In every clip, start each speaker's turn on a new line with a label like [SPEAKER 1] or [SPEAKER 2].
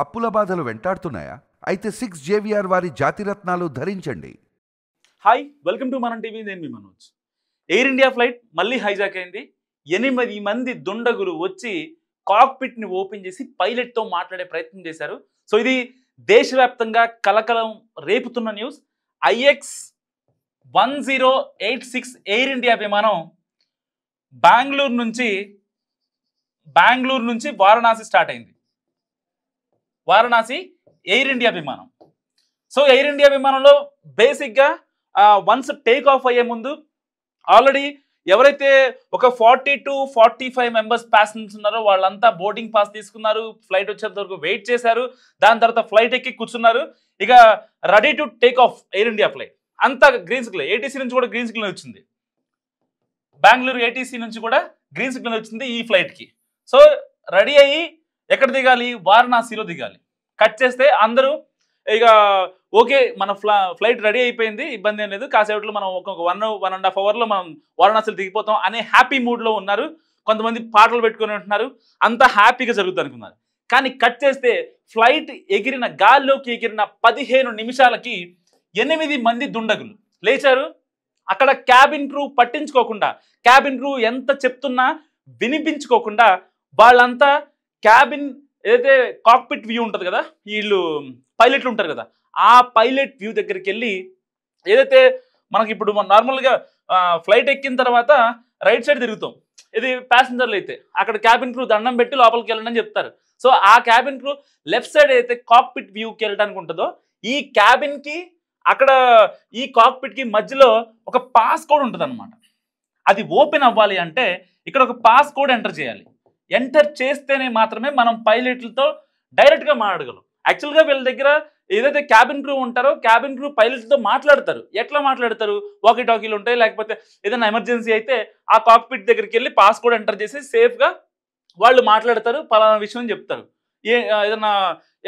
[SPEAKER 1] అప్పుల బాధలు వెంటాడుతున్నాయా? అయితే 6 జేవిఆర్ వారి జాతిరత్నాలు ధరించండి.
[SPEAKER 2] హాయ్, వెల్కమ్ టు మనం టీవీ. నేను మీ మనోజ్. ఎయిర్ ఇండియా ఫ్లైట్ మళ్ళీ హైజాక్ అయింది. 8 మంది దుండగులు వచ్చి కాక్పిట్ ని ఓపెన్ చేసి పైలట్ తో మాట్లాడే ప్రయత్నం చేశారు. సో ఇది దేశవ్యాప్తంగా కలకలం రేపుతున్న న్యూస్. IX-1086 ఎయిర్ ఇండియా విమానం బెంగళూరు నుంచి వారణాసి స్టార్ట్ అయింది. వారణాసి ఎయిర్ ఇండియా విమానం. సో ఎయిర్ ఇండియా విమానంలో బేసిక్గా వన్స్ టేక్ ఆఫ్ అయ్యే ముందు ఆల్రెడీ ఎవరైతే ఒక 40 to 45 మెంబర్స్ ప్యాసింజర్స్ ఉన్నారో వాళ్ళంతా బోర్డింగ్ పాస్ తీసుకున్నారు. ఫ్లైట్ వచ్చేంత వరకు వెయిట్ చేశారు. దాని తర్వాత ఫ్లైట్ ఎక్కి కూర్చున్నారు. ఇక ready to take off air India flight. అంతా గ్రీన్ సిగ్నల్. ఏటీసీ నుంచి కూడా గ్రీన్ సిగ్నల్ వచ్చింది. బెంగళూరు ఏటీసీ నుంచి కూడా గ్రీన్ సిగ్నల్ వచ్చింది ఈ ఫ్లైట్కి. సో రెడీ అయ్యి ఎక్కడ దిగాలి? వారణాసిలో దిగాలి. కట్ చేస్తే అందరూ ఇక ఓకే, మన ఫ్లైట్ రెడీ అయిపోయింది, ఇబ్బంది ఏం లేదు, కాసేపట్లో మనం ఒక 1.5 అవర్లో మనం వారణాసిలో దిగిపోతాం అనే హ్యాపీ మూడ్లో ఉన్నారు. కొంతమంది పాటలు పెట్టుకొని ఉంటున్నారు. అంతా హ్యాపీగా జరుగుతుంది అనుకున్నారు. కానీ కట్ చేస్తే ఫ్లైట్ గాల్లోకి ఎగిరిన 15 నిమిషాలకి 8 మంది దుండగులు లేచారు. అక్కడ క్యాబిన్ క్రూ పట్టించుకోకుండా, క్యాబిన్ క్రూ ఎంత చెప్తున్నా వినిపించుకోకుండా వాళ్ళంతా క్యాబిన్ ఏదైతే కాక్పిట్ వ్యూ ఉంటుంది కదా, వీళ్ళు పైలట్లు ఉంటారు కదా, ఆ పైలట్ వ్యూ దగ్గరికి వెళ్ళి ఏదైతే మనకి ఇప్పుడు నార్మల్గా ఫ్లైట్ ఎక్కిన తర్వాత రైట్ సైడ్ తిరుగుతాం, ఇది ప్యాసింజర్లు అయితే అక్కడ క్యాబిన్ క్రూ దండం పెట్టి లోపలికి వెళ్ళండి అని చెప్తారు. సో ఆ క్యాబిన్ క్రూ లెఫ్ట్ సైడ్ అయితే కాక్పిట్ వ్యూకి వెళ్ళడానికి ఉంటుందో, ఈ క్యాబిన్కి అక్కడ ఈ కాక్పిట్కి మధ్యలో ఒక పాస్ కోడ్ ఉంటుంది అనమాట. అది ఓపెన్ అవ్వాలి అంటే ఇక్కడ ఒక పాస్ కోడ్ ఎంటర్ చేయాలి. ఎంటర్ చేస్తేనే మాత్రమే మనం పైలట్లతో డైరెక్ట్గా మాట్లాడగలం. యాక్చువల్గా వీళ్ళ దగ్గర ఏదైతే క్యాబిన్ క్రూ ఉంటారో క్యాబిన్ క్రూ పైలట్తో మాట్లాడతారు. ఎట్లా మాట్లాడతారు? వాకీ టాకీలు ఉంటాయి, లేకపోతే ఏదైనా ఎమర్జెన్సీ అయితే ఆ కాక్పిట్ దగ్గరికి వెళ్ళి పాస్ కోడ్ ఎంటర్ చేసి సేఫ్గా వాళ్ళు మాట్లాడతారు, పలానా విషయం చెప్తారు. ఏదన్నా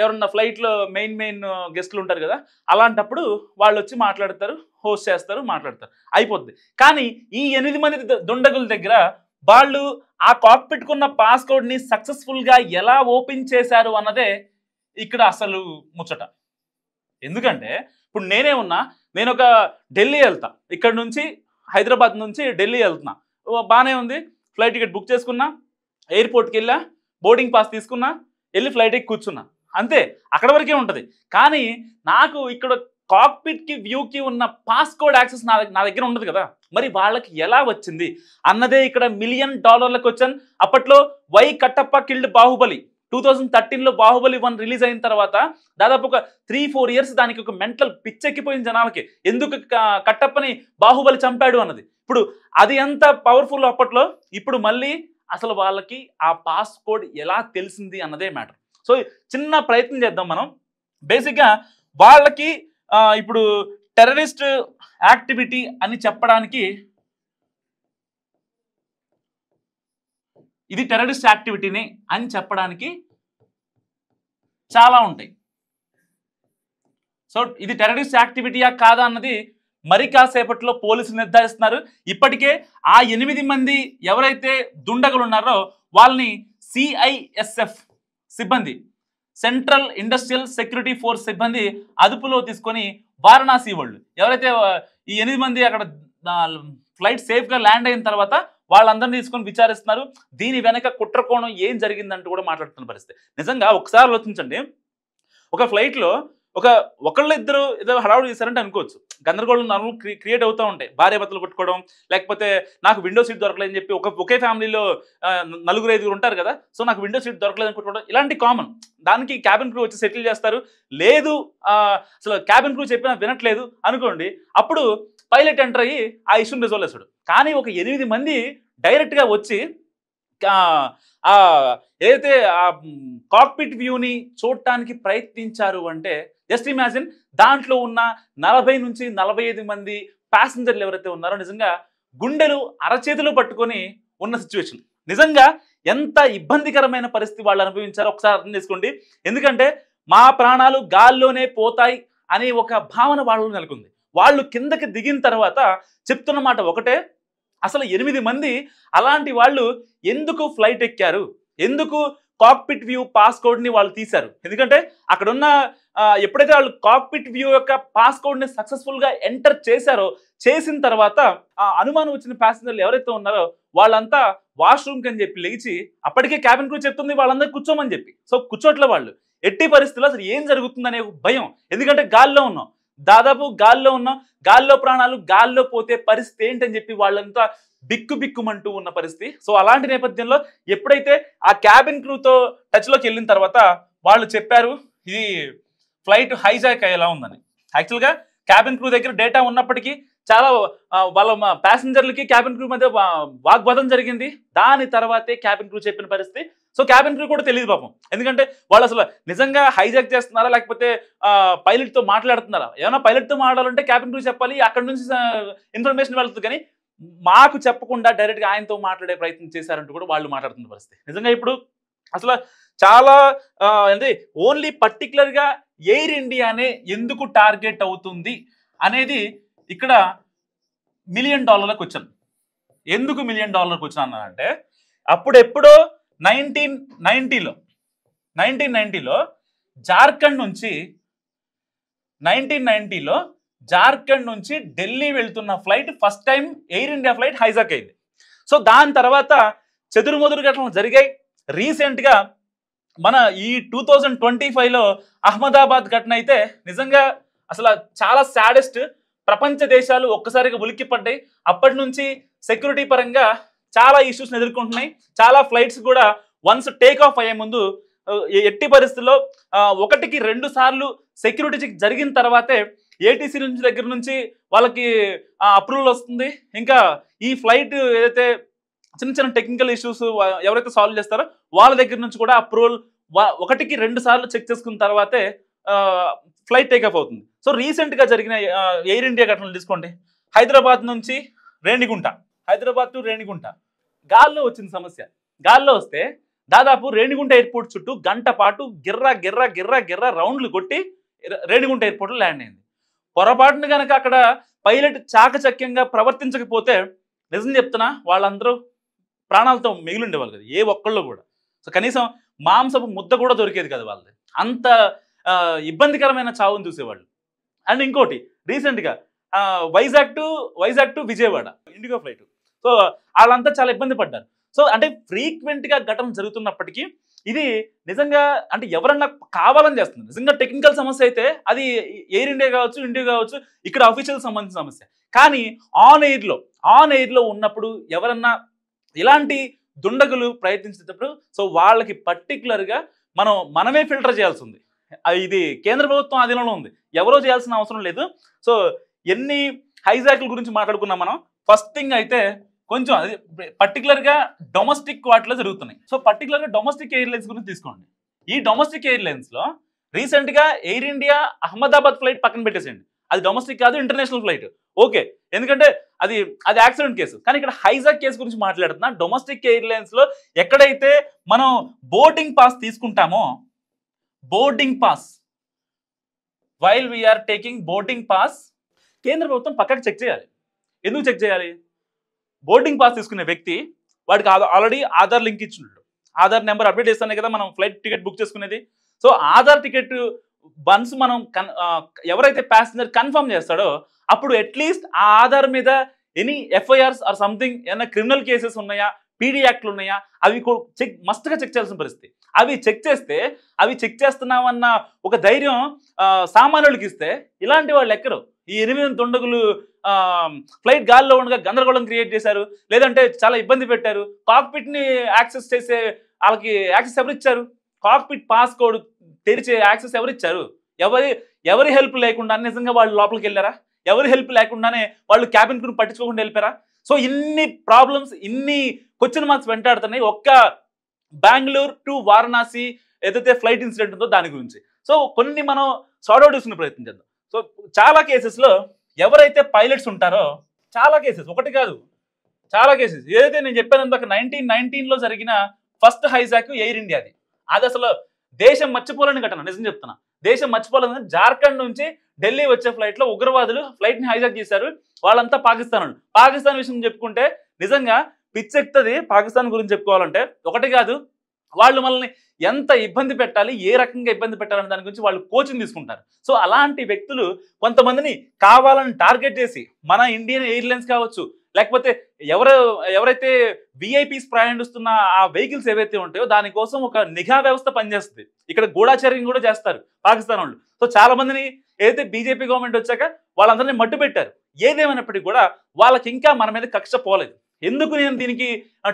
[SPEAKER 2] ఎవరన్నా ఫ్లైట్లో మెయిన్ గెస్ట్లు ఉంటారు కదా, అలాంటప్పుడు వాళ్ళు వచ్చి మాట్లాడతారు, హోస్ట్ చేస్తారు, మాట్లాడతారు, అయిపోద్ది. కానీ ఈ 8 మంది దుండగుల దగ్గర వాళ్ళు ఆ కాక్పిట్కున్న పాస్ కోడ్ని సక్సెస్ఫుల్గా ఎలా ఓపెన్ చేశారు అన్నదే ఇక్కడ అసలు ముచ్చట. ఎందుకంటే ఇప్పుడు నేను ఒక ఢిల్లీ వెళ్తా, ఇక్కడ నుంచి హైదరాబాద్ నుంచి ఢిల్లీ వెళ్తున్నా, బాగానే ఉంది, ఫ్లైట్ టికెట్ బుక్ చేసుకున్నా, ఎయిర్పోర్ట్కి వెళ్ళా, బోర్డింగ్ పాస్ తీసుకున్నా, వెళ్ళి ఫ్లైట్ ఎక్కి కూర్చున్నా, అంతే, అక్కడ వరకే ఉంటుంది. కానీ నాకు ఇక్కడ కాక్పిట్కి వ్యూకి ఉన్న పాస్ కోడ్ యాక్సెస్ నా దగ్గర ఉండదు కదా, మరి వాళ్ళకి ఎలా వచ్చింది అన్నదే ఇక్కడ $1 మిలియన్ క్వశ్చన్. అప్పట్లో వై కట్టప్ప కిల్డ్ బాహుబలి 2013లో బాహుబలి 1 రిలీజ్ అయిన తర్వాత దాదాపు ఒక 3-4 ఇయర్స్ దానికి ఒక మెంటల్ పిచ్చెక్కిపోయిన జనాలకి, ఎందుకు కట్టప్పని బాహుబలి చంపాడు అన్నది. ఇప్పుడు అది ఎంత పవర్ఫుల్ అప్పట్లో, ఇప్పుడు మళ్ళీ అసలు వాళ్ళకి ఆ పాస్ కోడ్ ఎలా తెలిసింది అన్నదే మ్యాటర్. సో చిన్న ప్రయత్నం చేద్దాం మనం. బేసిక్గా వాళ్ళకి ఇప్పుడు టెర్రరిస్ట్ యాక్టివిటీ అని చెప్పడానికి, ఇది టెర్రరిస్ట్ యాక్టివిటీని అని చెప్పడానికి చాలా ఉంటాయి. సో ఇది టెర్రరిస్ట్ యాక్టివిటీయా కాదా అన్నది మరి కాసేపట్లో పోలీసులు నిర్ధారిస్తున్నారు. ఇప్పటికే ఆ 8 మంది ఎవరైతే దుండగులు ఉన్నారో వాళ్ళని CISF సిబ్బంది, సెంట్రల్ ఇండస్ట్రియల్ సెక్యూరిటీ ఫోర్స్ సిబ్బంది అదుపులో తీసుకొని వారణాసి వాళ్ళు ఎవరైతే ఈ 8 మంది అక్కడ ఫ్లైట్ సేఫ్గా ల్యాండ్ అయిన తర్వాత వాళ్ళందరినీ తీసుకొని విచారిస్తున్నారు. దీని వెనక కుట్రకోణం ఏం జరిగిందంటూ కూడా మాట్లాడుతున్న పరిస్థితి. నిజంగా ఒకసారి ఆలోచించండి, ఒక ఫ్లైట్లో ఒకళ్ళిద్దరు ఏదో హడావుడి చేశారంటే అనుకోవచ్చు, గందరగోళం క్రియేట్ అవుతూ ఉంటాయి, భార్య భర్తలు కొట్టుకోవడం, లేకపోతే నాకు విండో సీట్ దొరకలేదని చెప్పి ఒకే ఫ్యామిలీలో 4-5 ఉంటారు కదా, సో నాకు విండో సీట్ దొరకలేదని కొట్టుకోవడం, ఇలాంటి కామన్. దానికి క్యాబిన్ క్రూ వచ్చి సెటిల్ చేస్తారు. లేదు అసలు క్యాబిన్ క్రూ చెప్పినా వినట్లేదు అనుకోండి, అప్పుడు పైలట్ ఎంటర్ అయ్యి ఆ ఇష్యూని రిజాల్వ్ చేస్తాడు. కానీ ఒక 8 మంది డైరెక్ట్గా వచ్చి ఏదైతే ఆ కాక్పిట్ వ్యూని చూడటానికి ప్రయత్నించారు అంటే జస్ట్ ఇమాజిన్, దాంట్లో ఉన్న 40 నుంచి 45 మంది ప్యాసింజర్లు ఎవరైతే ఉన్నారో నిజంగా గుండెలు అరచేతిలో పట్టుకొని ఉన్న సిచ్యువేషన్. నిజంగా ఎంత ఇబ్బందికరమైన పరిస్థితి వాళ్ళు అనుభవించారో ఒకసారి అర్థం చేసుకోండి. ఎందుకంటే మా ప్రాణాలు గాల్లోనే పోతాయి అనే ఒక భావన వాళ్ళు నెలకొంది. వాళ్ళు కిందకి దిగిన తర్వాత చెప్తున్న మాట ఒకటే, అసలు 8 మంది అలాంటి వాళ్ళు ఎందుకు ఫ్లైట్ ఎక్కారు, ఎందుకు కాక్పిట్ వ్యూ పాస్ కోడ్ ని వాళ్ళు తీశారు. ఎందుకంటే అక్కడ ఉన్న ఎప్పుడైతే వాళ్ళు కాక్పిట్ వ్యూ యొక్క పాస్ కోడ్ ని సక్సెస్ఫుల్ గా ఎంటర్ చేసిన తర్వాత ఆ అనుమానం వచ్చిన ప్యాసింజర్లు ఎవరైతే ఉన్నారో వాళ్ళంతా వాష్రూమ్ అని చెప్పి లేచి, అప్పటికే క్యాబిన్ క్రూ చెప్తుంది వాళ్ళందరూ కూర్చోమని చెప్పి. సో కూర్చోట్ల వాళ్ళు ఎట్టి పరిస్థితుల్లో అసలు ఏం జరుగుతుందనే భయం. ఎందుకంటే గాల్లో ఉన్నాం, దాదాపు గాల్లో ఉన్నాం, గాల్లో ప్రాణాలు, గాల్లో పోతే పరిస్థితి ఏంటని చెప్పి వాళ్ళంతా బిక్కుమంటూ ఉన్న పరిస్థితి. సో అలాంటి నేపథ్యంలో ఎప్పుడైతే ఆ క్యాబిన్ క్రూతో టచ్లోకి వెళ్ళిన తర్వాత వాళ్ళు చెప్పారు ఇది ఫ్లైట్ హైజాక్ అయ్యేలా ఉందని. యాక్చువల్గా క్యాబిన్ క్రూ దగ్గర డేటా ఉన్నప్పటికీ చాలా వాళ్ళ ప్యాసింజర్లకి క్యాబిన్ క్రూ మధ్య వాగ్వాదం జరిగింది. దాని తర్వాతే క్యాబిన్ క్రూ చెప్పిన పరిస్థితి. సో క్యాబిన్ క్రూ కూడా తెలియదు పాపం, ఎందుకంటే వాళ్ళు అసలు నిజంగా హైజాక్ చేస్తున్నారా లేకపోతే పైలట్తో మాట్లాడుతున్నారా. ఏమైనా పైలట్తో మాట్లాడాలంటే క్యాబిన్ క్రూ చెప్పాలి, అక్కడ నుంచి ఇన్ఫర్మేషన్ వెళ్తుంది. కానీ మాకు చెప్పకుండా డైరెక్ట్గా ఆయనతో మాట్లాడే ప్రయత్నం చేశారంటూ కూడా వాళ్ళు మాట్లాడుతున్న పరిస్థితి. నిజంగా ఇప్పుడు అసలు చాలా అంటే ఓన్లీ పర్టికులర్గా ఎయిర్ ఇండియానే ఎందుకు టార్గెట్ అవుతుంది అనేది ఇక్కడ $1 మిలియన్ క్వశ్చన్. ఎందుకు $1 మిలియన్ క్వశ్చన్ అన్నానంటే అప్పుడెప్పుడో 1990లో జార్ఖండ్ నుంచి ఢిల్లీ వెళ్తున్న flight first time air India flight hijack అయింది. సో దాని తర్వాత చెదురుమదురు ఘటనలు జరిగాయి. రీసెంట్గా మన ఈ 2025లో అహ్మదాబాద్ ఘటన అయితే నిజంగా అసలు చాలా సాడెస్ట్. ప్రపంచ దేశాలు ఒక్కసారిగా ఉలిక్కిపడ్డాయి. అప్పటి నుంచి సెక్యూరిటీ పరంగా చాలా ఇష్యూస్ ఎదుర్కొంటున్నాయి. చాలా ఫ్లైట్స్ కూడా వన్స్ టేక్ ఆఫ్ అయ్యే ముందు ఎట్టి పరిస్థితుల్లో 1-2 సార్లు సెక్యూరిటీ చెక్ జరిగిన తర్వాతే ఏటీసీ నుంచి దగ్గర నుంచి వాళ్ళకి అప్రూవల్ వస్తుంది. ఇంకా ఈ ఫ్లైట్ ఏదైతే చిన్న టెక్నికల్ ఇష్యూస్ ఎవరైతే సాల్వ్ చేస్తారో వాళ్ళ దగ్గర నుంచి కూడా అప్రూవల్ 1-2 సార్లు చెక్ చేసుకున్న తర్వాతే ఫ్లైట్ టేక్ ఆఫ్ అవుతుంది. సో రీసెంట్గా జరిగిన ఎయిర్ ఇండియా ఘటనలు తీసుకోండి. హైదరాబాద్ నుంచి రేణిగుంట, హైదరాబాద్ టు రేణిగుంట గాల్లో వచ్చిన సమస్య. గాల్లో వస్తే దాదాపు రేణిగుంట ఎయిర్పోర్ట్ చుట్టూ గంట పాటు గిర్రా రౌండ్లు కొట్టి రేణిగుంట ఎయిర్పోర్ట్లో ల్యాండ్ అయింది. పొరపాటున కనుక అక్కడ పైలట్ చాకచక్యంగా ప్రవర్తించకపోతే నిజం చెప్తున్నా వాళ్ళందరూ ప్రాణాలతో మిగిలిండేవాళ్ళు కదా, ఏ ఒక్కళ్ళు కూడా. సో కనీసం మాంసపు ముద్ద కూడా దొరికేది కదా వాళ్ళది. అంత ఇబ్బందికరమైన చావును చూసేవాళ్ళు. అండ్ ఇంకోటి రీసెంట్గా Vizag to Vijayawada IndiGo flight. So వాళ్ళంతా చాలా ఇబ్బంది పడ్డారు. సో అంటే ఫ్రీక్వెంట్గా ఘటన జరుగుతున్నప్పటికీ ఇది నిజంగా అంటే ఎవరన్నా కావాలని చేస్తుంది. నిజంగా టెక్నికల్ సమస్య అయితే అది ఎయిర్ ఇండియా కావచ్చు, ఇండియా కావచ్చు, ఇక్కడ అఫీషియల్ సంబంధించిన సమస్య. కానీ ఆన్ ఎయిర్లో ఉన్నప్పుడు ఎవరన్నా ఇలాంటి దుండగులు ప్రయత్నించేటప్పుడు సో వాళ్ళకి పర్టికులర్గా మనమే ఫిల్టర్ చేయాల్సి ఉంది. ఇది కేంద్ర ప్రభుత్వం ఆధీనంలో ఉంది, ఎవరో చేయాల్సిన అవసరం లేదు. సో ఎన్ని హైజాక్ల గురించి మాట్లాడుకున్నాం మనం. ఫస్ట్ థింగ్ అయితే కొంచెం అది పర్టికులర్గా డొమెస్టిక్ వాటిలో జరుగుతున్నాయి. సో పర్టికులర్గా డొమెస్టిక్ ఎయిర్లైన్స్ గురించి తీసుకోండి. ఈ డొమెస్టిక్ ఎయిర్లైన్స్లో రీసెంట్గా ఎయిర్ ఇండియా అహ్మదాబాద్ ఫ్లైట్ పక్కన పెట్టేసేయండి, అది డొమెస్టిక్ కాదు, ఇంటర్నేషనల్ ఫ్లైట్. ఓకే, ఎందుకంటే అది యాక్సిడెంట్ కేసు. కానీ ఇక్కడ హైజాక్ కేసు గురించి మాట్లాడుతున్నా. డొమెస్టిక్ ఎయిర్లైన్స్లో ఎక్కడైతే మనం బోర్డింగ్ పాస్ తీసుకుంటామో, boarding pass while we are taking boarding pass కేంద్ర ప్రభుత్వం పక్కకు చెక్ చేయాలి. ఎందుకు చెక్ చేయాలి? బోర్డింగ్ పాస్ తీసుకునే వ్యక్తి వాడికి ఆల్రెడీ ఆధార్ లింక్ ఇచ్చిండు, ఆధార్ నెంబర్ అప్డేట్ చేస్తానే కదా మనం ఫ్లైట్ టికెట్ బుక్ చేసుకునేది. సో ఆధార్ టికెట్ వన్స్ మనం ఎవరైతే ప్యాసింజర్ కన్ఫర్మ్ చేస్తాడో అప్పుడు అట్లీస్ట్ ఆ ఆధార్ మీద ఎనీ ఎఫ్ఐఆర్స్ ఆర్ సంథింగ్ ఏమైనా క్రిమినల్ కేసెస్ ఉన్నాయా, పీడీ యాక్ట్లు ఉన్నాయా, అవి మస్ట్గా చెక్ చేయాల్సిన పరిస్థితి. అవి చెక్ చేస్తే అవి చెక్ చేస్తున్నామన్న ఒక ధైర్యం సామాన్యులకి ఇస్తే ఇలాంటి వాళ్ళు ఎక్కరు. ఈ 8 దుండగులు ఫ్లైట్ గాల్లో ఉండగా గందరగోళం క్రియేట్ చేశారు, లేదంటే చాలా ఇబ్బంది పెట్టారు. కాక్పిట్ని యాక్సెస్ చేసే వాళ్ళకి యాక్సెస్ ఎవరిచ్చారు? కాక్పిట్ పాస్ కోడ్ తెరిచే యాక్సెస్ ఎవరిచ్చారు? ఎవరి హెల్ప్ లేకుండా నిజంగా వాళ్ళు లోపలికి వెళ్ళారా? ఎవరి హెల్ప్ లేకుండానే వాళ్ళు క్యాబిన్ క్రూ పట్టించుకోకుండా వెళ్ళిపోయారా? సో ఇన్ని ప్రాబ్లమ్స్, ఇన్ని క్వశ్చన్ మార్క్స్ వెంటాడుతున్నాయి ఒక్క బెంగళూరు టు వారణాసి ఏదైతే ఫ్లైట్ ఇన్సిడెంట్ ఉందో దాని గురించి. సో కొన్ని మనం సార్ట్ అవుట్ చేసుకునే ప్రయత్నం చేద్దాం. సో చాలా కేసెస్లో ఎవరైతే పైలట్స్ ఉంటారో, చాలా కేసెస్, ఒకటి కాదు చాలా కేసెస్, ఏదైతే నేను చెప్పాను 1919లో జరిగిన ఫస్ట్ హైజాక్ ఎయిర్ ఇండియాది, అది అసలు దేశం మర్చిపోలేని ఘటన. నిజం చెప్తున్నా, దేశం మర్చిపోలేని. జార్ఖండ్ నుంచి ఢిల్లీ వచ్చే ఫ్లైట్లో ఉగ్రవాదులు ఫ్లైట్ని హైజాక్ చేశారు. వాళ్ళంతా పాకిస్తాన్ విషయం చెప్పుకుంటే నిజంగా పిచ్చెక్తుంది. పాకిస్తాన్ గురించి చెప్పుకోవాలంటే ఒకటి కాదు వాళ్ళు మనల్ని ఎంత ఇబ్బంది పెట్టాలి, ఏ రకంగా ఇబ్బంది పెట్టాలనే దాని గురించి వాళ్ళు కోచింగ్ తీసుకుంటారు. సో అలాంటి వ్యక్తులు కొంతమందిని కావాలని టార్గెట్ చేసి మన ఇండియన్ ఎయిర్లైన్స్ కావచ్చు, లేకపోతే ఎవరైతే విఐపీస్ ప్రయాణిస్తున్న ఆ వెహికల్స్ ఏవైతే ఉంటాయో దానికోసం ఒక నిఘా వ్యవస్థ పనిచేస్తుంది. ఇక్కడ గూఢాచర్యం కూడా చేస్తారు పాకిస్తాన్ వాళ్ళు. సో చాలా మందిని ఏదైతే బీజేపీ గవర్నమెంట్ వచ్చాక వాళ్ళందరినీ మట్టు పెట్టారు. ఏదేమైనప్పటికీ కూడా వాళ్ళకి ఇంకా మన మీద కక్ష పోలేదు. ఎందుకు నేను దీనికి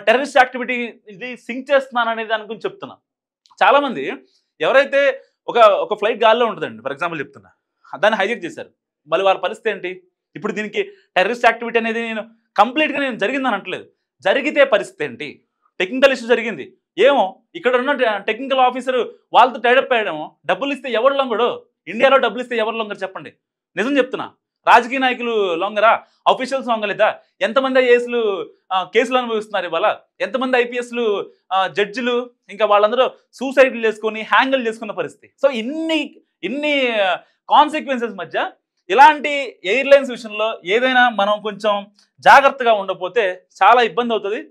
[SPEAKER 2] టెర్రరిస్ట్ యాక్టివిటీ ఇది సింక్ చేస్తున్నాను అనే దాని గురించి చెప్తున్నా. చాలా మంది ఎవరైతే ఒక ఫ్లైట్ గాల్లో ఉంటుందండి, ఫర్ ఎగ్జాంపుల్ చెప్తున్నా, దాన్ని హైజెక్ చేశారు. మళ్ళీ వాళ్ళ పరిస్థితి ఏంటి? ఇప్పుడు దీనికి టెర్రరిస్ట్ యాక్టివిటీ అనేది నేను కంప్లీట్గా నేను జరిగిందని అంటలేదు. జరిగితే పరిస్థితి ఏంటి? టెక్నికల్ ఇష్యూ జరిగింది ఏమో, ఇక్కడ ఉన్న టెక్నికల్ ఆఫీసర్ వాళ్ళతో టైడప్ అయ్యడమో, డబ్బులు ఇస్తే ఎవరు లొంగడు? ఇండియాలో డబ్బులు ఇస్తే ఎవరు లొంగరు చెప్పండి? నిజం చెప్తున్నా. రాజకీయ నాయకులు లొంగరా? అఫీషియల్స్ లొంగలేదా? ఎంతమంది ఐఏఎస్లు కేసులు అనుభవిస్తున్నారు ఇవాళ? ఎంతమంది ఐపీఎస్లు జడ్జిలు ఇంకా వాళ్ళందరూ సూసైడ్లు చేసుకొని హ్యాంగిల్ చేసుకున్న పరిస్థితి. సో ఇన్ని కాన్సిక్వెన్సెస్ మధ్య ఇలాంటి ఎయిర్లైన్స్ విషయంలో ఏదైనా మనం కొంచెం జాగ్రత్తగా ఉండకపోతే చాలా ఇబ్బంది అవుతుంది.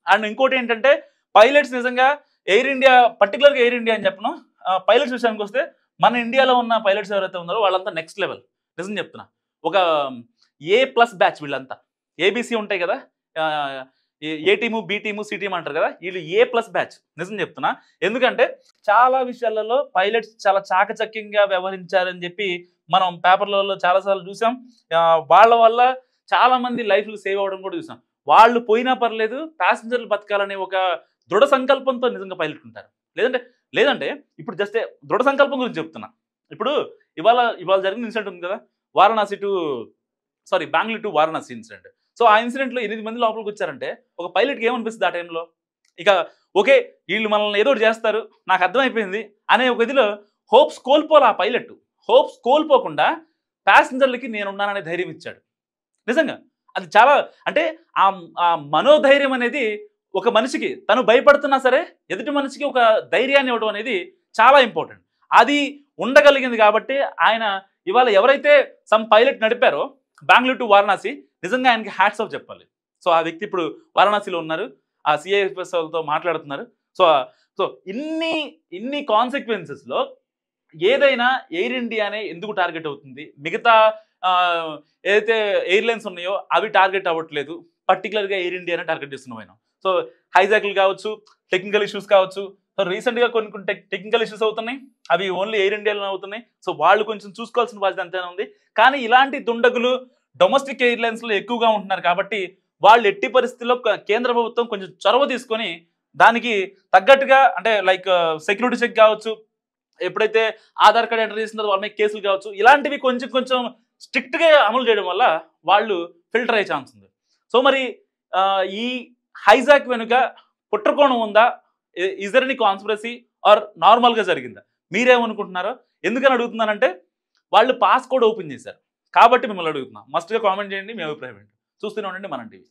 [SPEAKER 2] అండ్ ఇంకోటి ఏంటంటే పైలట్స్ నిజంగా ఎయిర్ ఇండియా, పర్టికులర్గా ఎయిర్ ఇండియా అని చెప్పను, పైలట్స్ విషయానికి వస్తే మన ఇండియాలో ఉన్న పైలట్స్ ఎవరైతే ఉన్నారో వాళ్ళంతా నెక్స్ట్ లెవెల్. నిజం చెప్తున్నా. ఒక A+ బ్యాచ్ వీళ్ళంతా. ఏబీసీ ఉంటాయి కదా, A team, B team, C team అంటారు కదా, వీళ్ళు A+ బ్యాచ్. నిజం చెప్తున్నా. ఎందుకంటే చాలా విషయాలలో పైలట్స్ చాలా చాకచక్యంగా వ్యవహరించారని చెప్పి మనం పేపర్లలో చాలాసార్లు చూసాం. వాళ్ళ వల్ల చాలా మంది లైఫ్లు సేవ్ అవ్వడం కూడా చూసాం. వాళ్ళు పోయినా పర్లేదు, ప్యాసింజర్లు బతకాలనే ఒక దృఢ సంకల్పంతో నిజంగా పైలట్ ఉంటారు. లేదంటే ఇప్పుడు జస్ట్ దృఢ సంకల్పం గురించి చెప్తున్నా. ఇప్పుడు ఇవాళ జరిగిన ఇన్సిడెంట్ ఉంది కదా, Bengaluru to Varanasi incident. So ఆ ఇన్సిడెంట్లో 8 మంది లోపలికి వచ్చారంటే ఒక పైలట్కి ఏమనిపిస్తుంది ఆ టైంలో? ఇక ఓకే వీళ్ళు మనల్ని ఏదో ఒకటి చేస్తారు నాకు అర్థమైపోయింది అనే ఒక ఇదిలో హోప్స్ కోల్పోలే ఆ పైలట్. హోప్స్ కోల్పోకుండా ప్యాసింజర్లకి నేనున్నాననే ధైర్యం ఇచ్చాడు. నిజంగా అది చాలా, అంటే ఆ మనోధైర్యం అనేది ఒక మనిషికి, తను భయపడుతున్నా సరే ఎదుటి మనిషికి ఒక ధైర్యాన్ని ఇవ్వడం అనేది చాలా ఇంపార్టెంట్. అది ఉండగలిగింది కాబట్టి ఆయన ఇవాళ ఎవరైతే సమ్ పైలట్ నడిపారో బెంగళూరు టు వారణాసి, నిజంగా ఆయనకి హ్యాట్స్ ఆఫ్ చెప్పాలి. సో ఆ వ్యక్తి ఇప్పుడు వారణాసిలో ఉన్నారు, ఆ సిఐఎఫ్ఎస్ వాళ్ళతో మాట్లాడుతున్నారు. సో ఇన్ని కాన్సిక్వెన్సెస్లో ఏదైనా ఎయిర్ ఇండియానే ఎందుకు టార్గెట్ అవుతుంది? మిగతా ఏదైతే ఎయిర్లైన్స్ ఉన్నాయో అవి టార్గెట్ అవ్వట్లేదు, పర్టికులర్గా ఎయిర్ ఇండియానే టార్గెట్ చేస్తున్నాం. సో హైజాక్లు కావచ్చు, టెక్నికల్ ఇష్యూస్ కావచ్చు. సో రీసెంట్గా కొన్ని టెక్నికల్ ఇష్యూస్ అవుతున్నాయి, అవి ఓన్లీ ఎయిర్ ఇండియాలో అవుతున్నాయి. సో వాళ్ళు కొంచెం చూసుకోవాల్సిన బాధ్యత అంతేనా ఉంది. కానీ ఇలాంటి దుండగులు డొమెస్టిక్ ఎయిర్లైన్స్లో ఎక్కువగా ఉంటున్నారు కాబట్టి వాళ్ళు ఎట్టి పరిస్థితుల్లో కేంద్ర ప్రభుత్వం కొంచెం చొరవ తీసుకొని దానికి తగ్గట్టుగా, అంటే లైక్ సెక్యూరిటీ చెక్ కావచ్చు, ఎప్పుడైతే ఆధార్ కార్డ్ ఎంటర్ చేసిన వాళ్ళ మీద కేసులు కావచ్చు, ఇలాంటివి కొంచెం స్ట్రిక్ట్గా అమలు చేయడం వల్ల వాళ్ళు ఫిల్టర్ అయ్యే ఛాన్స్ ఉంది. సో మరి ఈ హైజాక్ వెనుక కుట్రకోణం ఉందా? Is there any conspiracy or నార్మల్గా జరిగిందా? మీరేమనుకుంటున్నారో? ఎందుకని అడుగుతున్నానంటే వాళ్ళు పాస్ కోడ్ ఓపెన్ చేశారు కాబట్టి మిమ్మల్ని అడుగుతున్నాం. మస్ట్గా కామెంట్ చేయండి మీ అభిప్రాయం ఏంటి. చూస్తూనే ఉండండి మనం టీవీ.